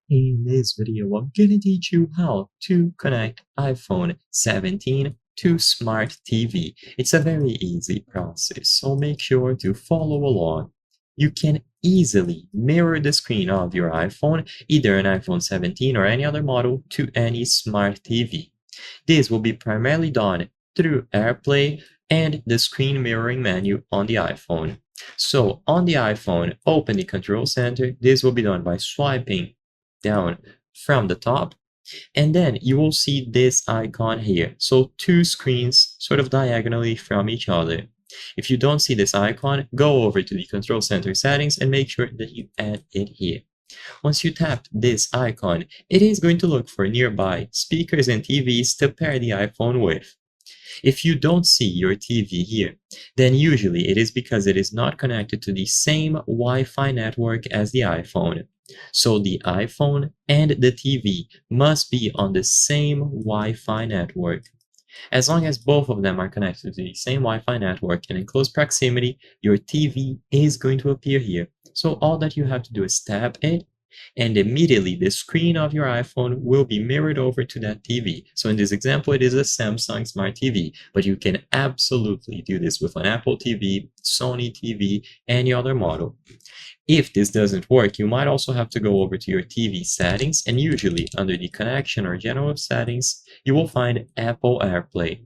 In this video, I'm gonna teach you how to connect iPhone 17 to Smart TV. It's a very easy process, so make sure to follow along. You can easily mirror the screen of your iPhone, either an iPhone 17 or any other model, to any Smart TV. This will be primarily done through AirPlay and the screen mirroring menu on the iPhone. So on the iPhone, open the control center. This will be done by swiping down from the top, and then you will see this icon here. So two screens sort of diagonally from each other. If you don't see this icon, go over to the control center settings and make sure that you add it here. Once you tap this icon, it is going to look for nearby speakers and TVs to pair the iPhone with. If you don't see your TV here, then usually it is because it is not connected to the same Wi-Fi network as the iPhone. So the iPhone and the TV must be on the same Wi-Fi network. As long as both of them are connected to the same Wi-Fi network and in close proximity, your TV is going to appear here. So all that you have to do is tap it, and immediately the screen of your iPhone will be mirrored over to that TV. So in this example, it is a Samsung Smart TV, but you can absolutely do this with an Apple TV, Sony TV, any other model. If this doesn't work, you might also have to go over to your TV settings, and usually under the connection or general settings, you will find Apple AirPlay.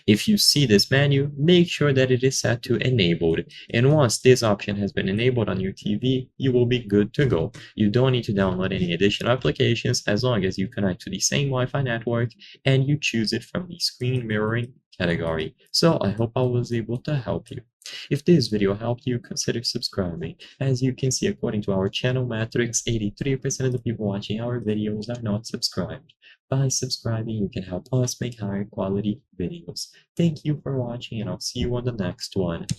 If you see this menu, make sure that it is set to enabled, and once this option has been enabled on your TV, you will be good to go. You don't need to download any additional applications as long as you connect to the same Wi-Fi network and you choose it from the screen mirroring category. So I hope I was able to help you. If this video helped you, consider subscribing. As you can see, according to our channel metrics, 83% of the people watching our videos are not subscribed. By subscribing, you can help us make higher quality videos. Thank you for watching, and I'll see you on the next one.